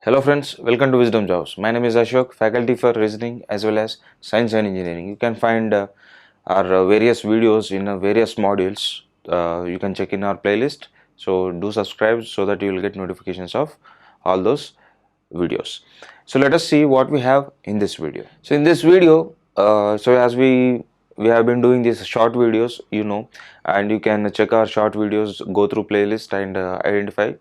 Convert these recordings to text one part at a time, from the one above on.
Hello friends, welcome to Wisdom Jobs. My name is Ashok, faculty for Reasoning as well as Science and Engineering. You can find our various videos in various modules. You can check in our playlist. So do subscribe so that you will get notifications of all those videos. So let us see what we have in this video. So in this video, as we have been doing these short videos, and you can check our short videos, go through playlist and identify,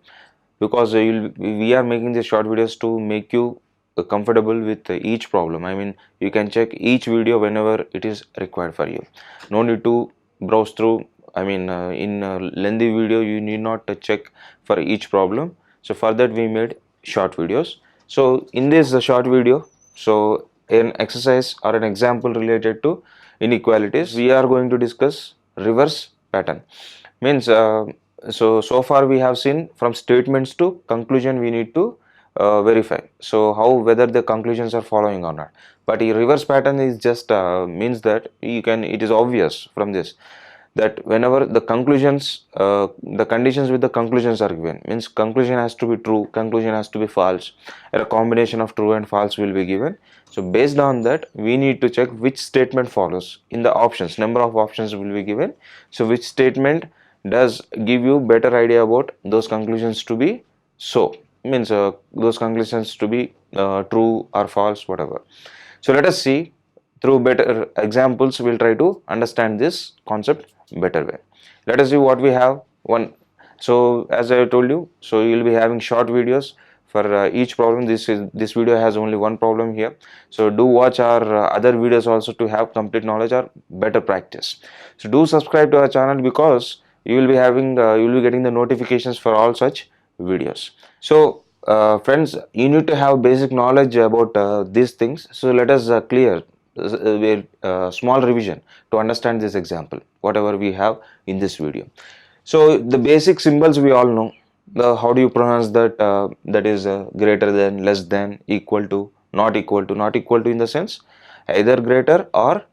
because we are making these short videos to make you comfortable with each problem. I mean, you can check each video whenever it is required for you. No need to browse through. I mean, in a lengthy video you need not check for each problem. So for that we made short videos. So in this short video, so an exercise or an example related to inequalities, we are going to discuss reverse pattern. Means so far we have seen from statements to conclusion we need to verify, so how whether the conclusions are following or not. But a reverse pattern is just means that it is obvious from this that whenever the conclusions, the conditions with the conclusions are given, means conclusion has to be true, conclusion has to be false, a combination of true and false will be given. So based on that we need to check which statement follows. In the options, number of options will be given, so which statement does give you better idea about those conclusions to be so, means those conclusions to be true or false, whatever. So let us see through better examples. We'll try to understand this concept better way. Let us see what we have. One, so as I told you, so you'll be having short videos for each problem. This video has only one problem here, so do watch our other videos also to have complete knowledge or better practice. So do subscribe to our channel, because you will be having you will be getting the notifications for all such videos. So friends, you need to have basic knowledge about these things. So let us clear small revision to understand this example, whatever we have in this video. So the basic symbols we all know. How do you pronounce that? That is greater than, less than, equal to, not equal to. Not equal to in the sense either greater or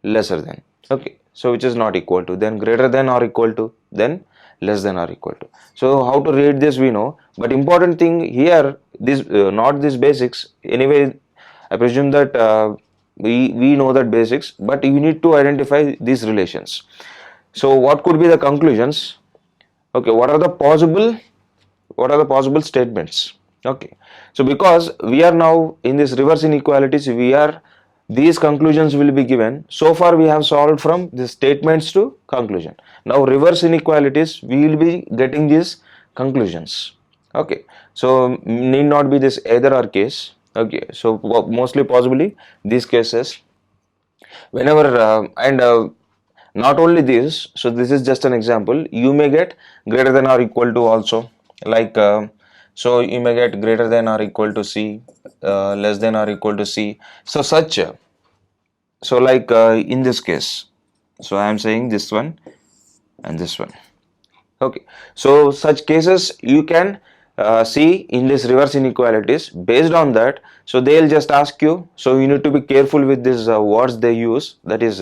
lesser than. Okay, so which is not equal to, then greater than or equal to, then less than or equal to. So how to read this we know, but important thing here, this not these basics anyway. I presume that we know that basics, but you need to identify these relations. So what could be the conclusions? Okay, what are the possible statements? Okay, so because we are now in this reverse inequalities, these conclusions will be given. So far we have solved from the statements to conclusion. Now reverse inequalities, we will be getting these conclusions. Okay, so need not be this either or case. Okay, so mostly possibly these cases whenever not only this, so this is just an example. You may get greater than or equal to also, like so you may get greater than or equal to C, less than or equal to C. So such so like in this case, so I am saying this one and this one. Okay, so such cases you can see in this reverse inequalities. Based on that, so they'll just ask you, so you need to be careful with these words they use. That is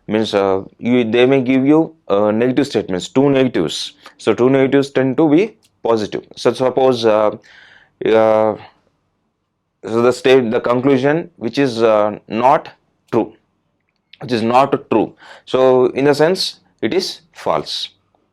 means they may give you negative statements, two negatives. So two negatives tend to be positive. So suppose so the conclusion which is not true, so in the sense it is false.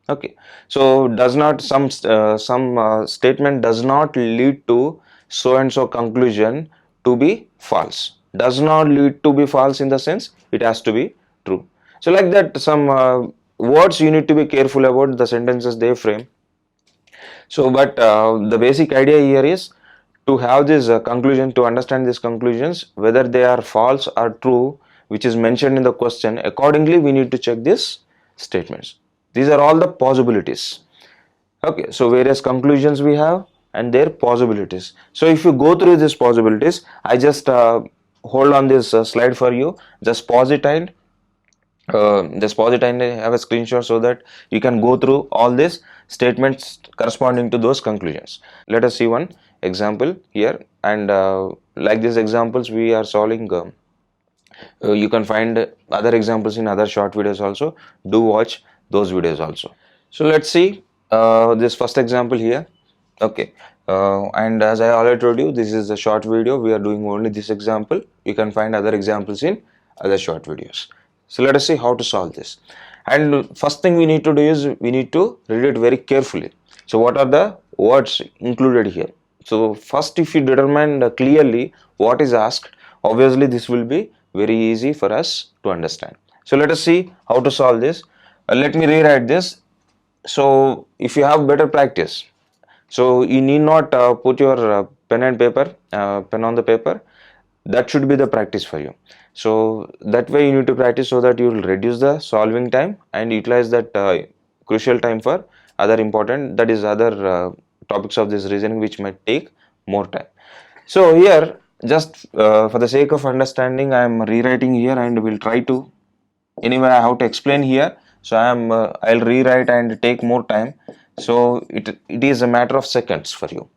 Okay, so does not some statement does not lead to so and so conclusion to be false, does not lead to be false in the sense it has to be true. So like that, some words you need to be careful about the sentences they frame. So but the basic idea here is to have this conclusion, to understand these conclusions, whether they are false or true, which is mentioned in the question. Accordingly we need to check these statements. These are all the possibilities. Okay, so various conclusions we have and their possibilities. So if you go through these possibilities, I just hold on this slide for you. Just pause it and have a screenshot so that you can go through all these statements corresponding to those conclusions. Let us see one example here, and like these examples we are solving. You can find other examples in other short videos also. Do watch those videos also. So let's see this first example here. Okay, And as I already told you, this is a short video. We are doing only this example. You can find other examples in other short videos. So let us see how to solve this. And first thing we need to do is we need to read it very carefully. So what are the words included here? So first, if you determine clearly what is asked, obviously this will be very easy for us to understand. So let us see how to solve this. Let me rewrite this. So if you have better practice, so you need not put your pen and paper, pen on the paper. That should be the practice for you. So that way you need to practice so that you will reduce the solving time and utilize that crucial time for other important, that is other topics of this reasoning which might take more time. So here, just for the sake of understanding, I am rewriting here and we'll try to, anyway I have to explain here, so I'll rewrite and take more time. So it is a matter of seconds for you.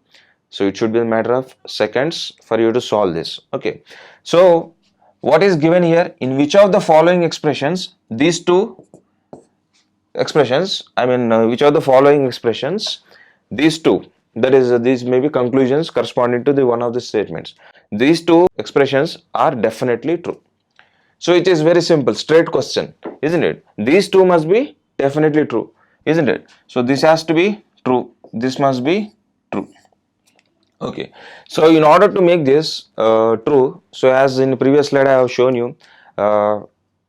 So it should be a matter of seconds for you to solve this. Okay, so what is given here, in which of the following expressions these two expressions, which of the following expressions these two, that is these may be conclusions corresponding to the one of the statements, these two expressions are definitely true. So it is very simple, straight question, isn't it? These two must be definitely true, isn't it? So this has to be true, this must be true. Okay, so in order to make this true, so as in the previous slide I have shown you,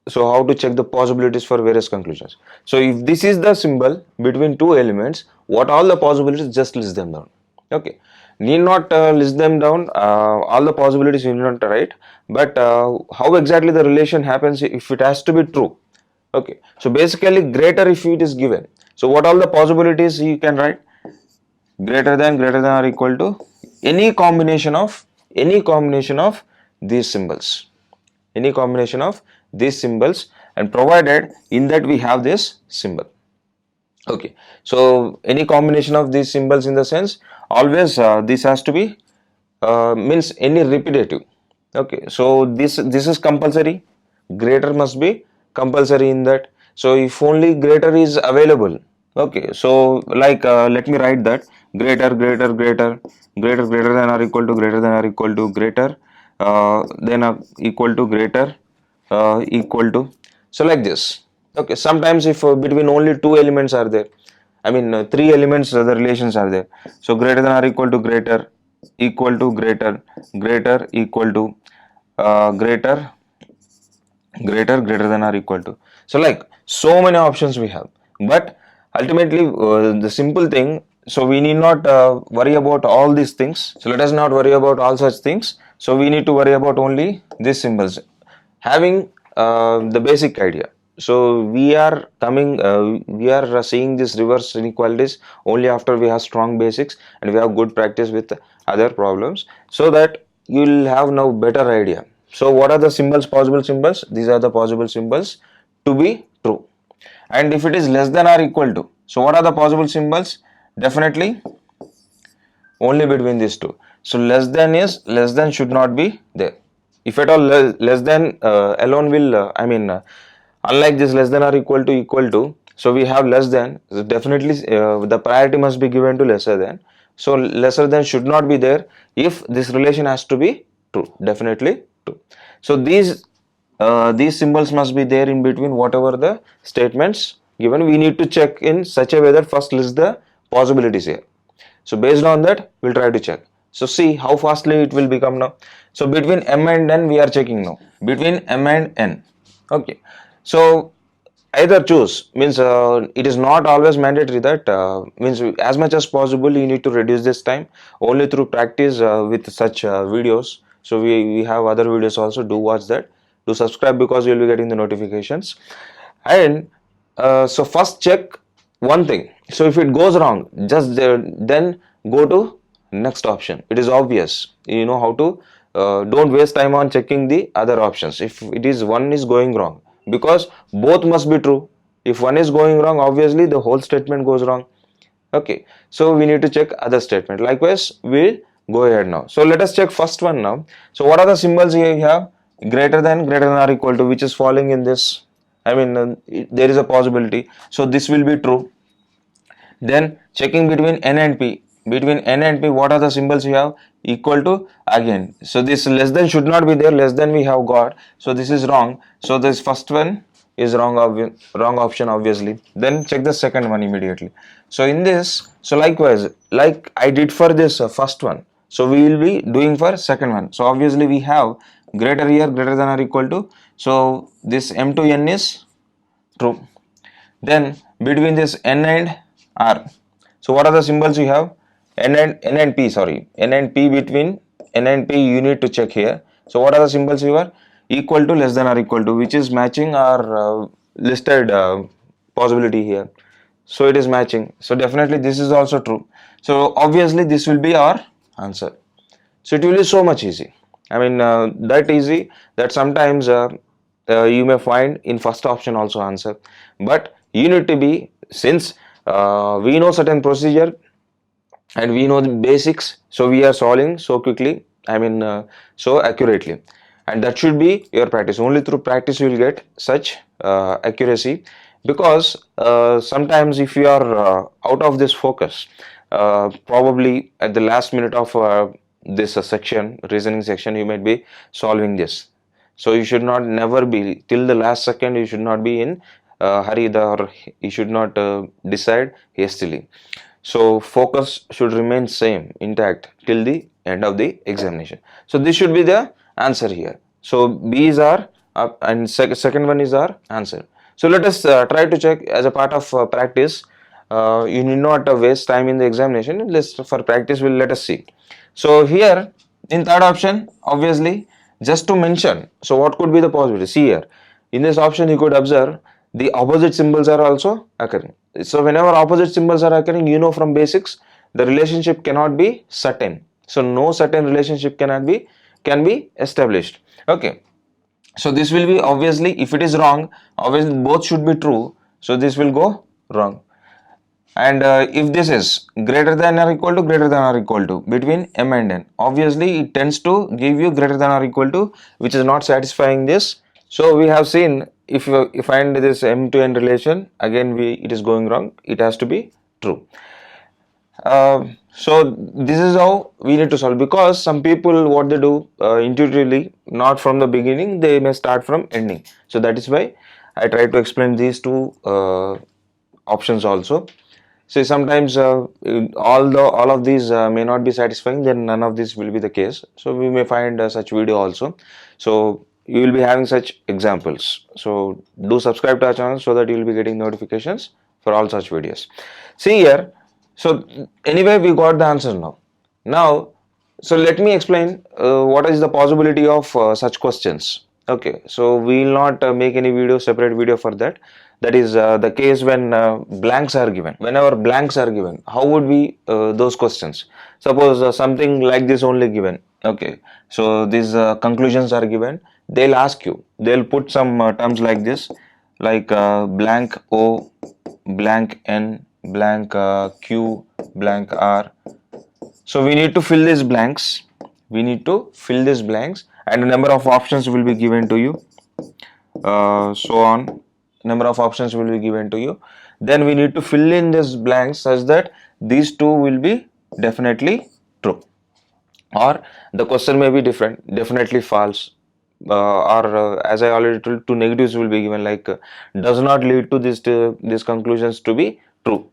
so how to check the possibilities for various conclusions. So if this is the symbol between two elements, what all the possibilities, just list them down. Okay, need not list them down, all the possibilities you need not write, but how exactly the relation happens if it has to be true. Okay, so basically greater if it is given. So what all the possibilities you can write? Greater than or equal to any combination of these symbols, any combination of these symbols, and provided in that we have this symbol. Okay, so any combination of these symbols, in the sense always this has to be means any repetitive. Okay, so this is compulsory, greater must be compulsory in that. So if only greater is available, okay, so like let me write that greater than or equal to greater than equal to greater equal to, so like this. Okay, sometimes if between only two elements are there, three elements, the relations are there. So greater than or equal to greater equal to greater equal to greater than or equal to. So like so many options we have, but ultimately the simple thing, so we need not worry about all these things. So let us not worry about all such things. So we need to worry about only these symbols, having the basic idea. So we are seeing this reverse inequalities only after we have strong basics and we have good practice with other problems, so that you will have now better idea. So what are the symbols, possible symbols? These are the possible symbols to be true. And if it is less than or equal to, so what are the possible symbols? Definitely only between these two. So less than should not be there. If at all less than alone will unlike this less than or equal to, so we have less than, so definitely the priority must be given to lesser than. So lesser than should not be there if this relation has to be true, definitely true. So these symbols must be there in between whatever the statements given. We need to check in such a way that first list the possibilities here. So based on that we'll try to check. So see how fastly it will become now. So between m and n we are checking now, between m and n. Okay, so either choose, means it is not always mandatory that means as much as possible you need to reduce this time only through practice with such videos. So we have other videos also, do watch that, do subscribe, because you will be getting the notifications. And so first check one thing. So if it goes wrong, just then go to next option. It is obvious, you know how to don't waste time on checking the other options if it is one is going wrong, because both must be true. If one is going wrong, obviously the whole statement goes wrong. Okay, so we need to check other statement. Likewise, we'll go ahead now. So let us check first one now. So what are the symbols here you have? Greater than or equal to, which is falling in this. There is a possibility, so this will be true. Then checking between n and p. between n and p, what are the symbols we have? Equal to again. So this less than should not be there, less than we have got. So this is wrong. So this first one is wrong, wrong option obviously. Then check the second one immediately. So in this, so likewise, like I did for this first one, so we will be doing for second one. So obviously we have greater here, greater than or equal to. So this m to n is true. Then between this n and r, so what are the symbols we have? N and p, sorry, n and p, between n and p you need to check here. So what are the symbols we were? Equal to, less than or equal to, which is matching our listed possibility here. So it is matching. So definitely this is also true. So obviously this will be our answer. So it will be so much easy. I mean that easy that sometimes you may find in first option also answer, but you need to be, since we know certain procedure and we know the basics, so we are solving so quickly, I mean so accurately, and that should be your practice. Only through practice you will get such accuracy, because sometimes if you are out of this focus, probably at the last minute of this section, reasoning section, you might be solving this. So you should not never be till the last second, you should not be in hurry, or you should not decide hastily. So focus should remain same, intact till the end of the examination. So this should be the answer here. So B is our and second one is our answer. So let us try to check as a part of practice. You need not waste time in the examination. Let's, for practice, will let us see. So here in third option, obviously, just to mention, so what could be the possibility? See here, in this option you could observe the opposite symbols are also occurring. So whenever opposite symbols are occurring, you know from basics, the relationship cannot be certain. So no certain relationship can be established. Okay. So this will be, obviously, if it is wrong, obviously both should be true. So this will go wrong. And if this is greater than or equal to, greater than or equal to, between m and n, obviously it tends to give you greater than or equal to, which is not satisfying this. So we have seen, if you find this m to n relation, again it is going wrong, it has to be true. So this is how we need to solve, because some people, what they do intuitively, not from the beginning, they may start from ending. So that is why I try to explain these two options also. So sometimes all of these may not be satisfying, then none of this will be the case. So we may find such video also. So you will be having such examples. So do subscribe to our channel so that you will be getting notifications for all such videos. See here. So anyway, we got the answer now. Now, so let me explain what is the possibility of such questions. Okay, so we will not make any separate video for that. That is the case when blanks are given. Whenever blanks are given, how would be those questions? Suppose something like this only given. Okay, so these conclusions are given. They'll ask you, they'll put some terms like this, like blank O, blank N, blank Q, blank R. So we need to fill these blanks. We need to fill these blanks, and a number of options will be given to you. So on, number of options will be given to you. Then we need to fill in these blanks such that these two will be definitely true, or the question may be different, definitely false, or as I already told, two negatives will be given, like does not lead to these conclusions to be true.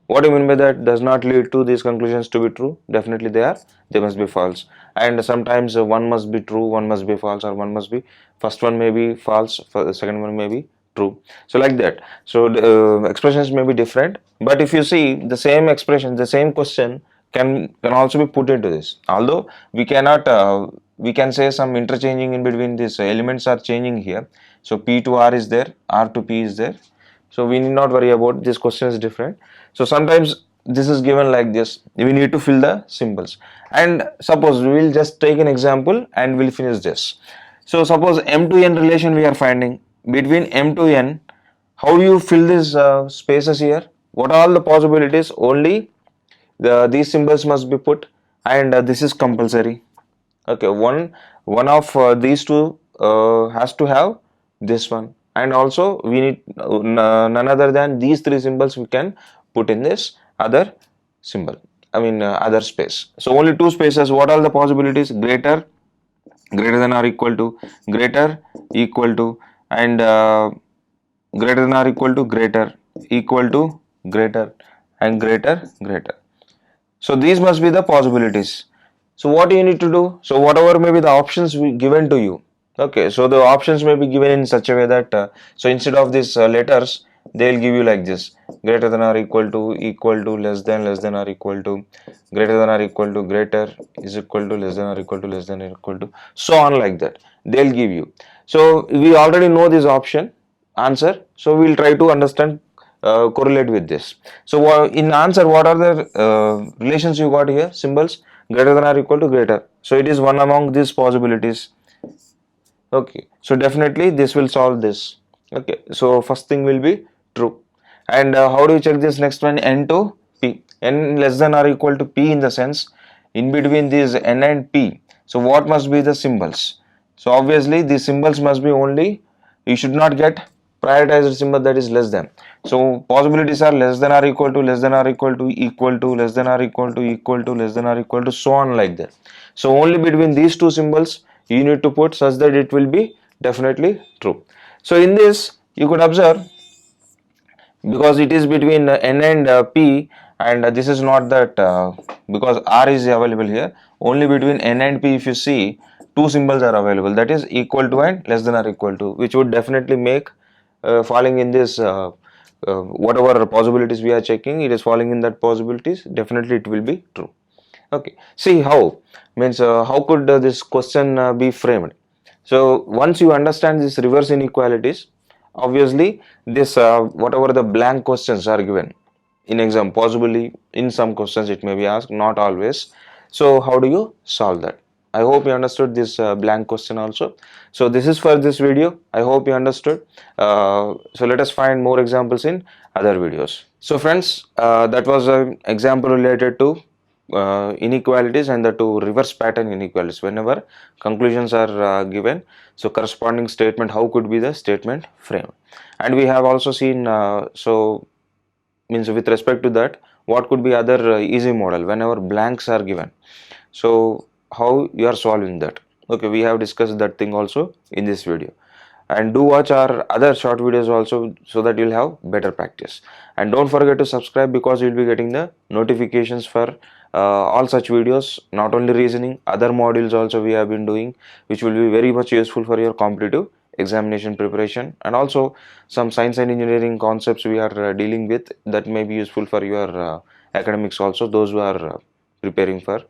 What do you mean by that? Does not lead to these conclusions to be true? Definitely they must be false. And sometimes one must be true, one must be false, or one must be, first one may be false, the second one may be true. So like that. So expressions may be different, but if you see the same expression, the same question can also be put into this. Although we cannot, we can say some interchanging in between, these elements are changing here. So P to R is there, R to P is there. So we need not worry about this. Question is different. So sometimes this is given like this. We need to fill the symbols. And suppose we will just take an example and we'll finish this. So suppose m to n relation we are finding between m to n. How do you fill these spaces here? What are all the possibilities? Only these symbols must be put, and this is compulsory. Okay, one of these two has to have this one, and also we need none other than these three symbols we can put in this other symbol. other space. So only two spaces. What are the possibilities? Greater, greater than or equal to, greater, equal to, and greater than or equal to, greater, equal to, greater, and greater, greater. So these must be the possibilities. So what you need to do? So whatever may be the options given to you. Okay, so the options may be given in such a way that so instead of these letters, they'll give you like this: greater than or equal to, less than or equal to, greater than or equal to, greater is equal to, less than or equal to, less than or equal to, so on like that. They'll give you. So we already know this option answer. So we'll try to understand correlate with this. So in answer, what are the relations you got here? Symbols greater than or equal to, greater. So it is one among these possibilities. Okay, so definitely this will solve this. Okay, so first thing will be true. And how do you check this next one? N to P. N less than or equal to P in the sense in between these N and P. So what must be the symbols? So obviously these symbols must be only, you should not get prioritized symbol that is less than. So possibilities are less than or equal to, less than or equal to, equal to, less than or equal to, equal to, less than or equal to, so on like that. So only between these two symbols you need to put such that it will be definitely true. So in this you could observe, because it is between N and P, and this is not that because R is available here, only between N and P if you see two symbols are available, that is equal to and less than or equal to, which would definitely make falling in this whatever possibilities we are checking, it is falling in that possibilities, definitely it will be true. Okay, see how means how could this question be framed? So once you understand this reverse inequalities, obviously this whatever the blank questions are given in exam, possibly in some questions it may be asked, not always. So how do you solve that? I hope you understood this blank question also. So this is for this video. I hope you understood. So let us find more examples in other videos. So friends, that was an example related to inequalities and the two reverse pattern inequalities. Whenever conclusions are given, so corresponding statement, how could be the statement frame? And we have also seen so means with respect to that, what could be other easy model whenever blanks are given, so how you are solving that. Okay, we have discussed that thing also in this video. And do watch our other short videos also, so that you'll have better practice. And don't forget to subscribe, because you'll be getting the notifications for all such videos, not only reasoning, other modules also we have been doing, which will be very much useful for your competitive examination preparation, and also some science and engineering concepts we are dealing with that may be useful for your academics also, those who are preparing for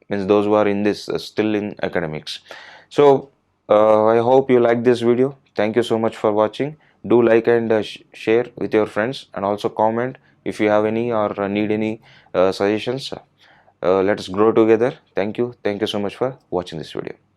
means those who are in this still in academics. So I hope you like this video. Thank you so much for watching. Do like and share with your friends, and also comment if you have any or need any suggestions. Let us grow together. Thank you so much for watching this video.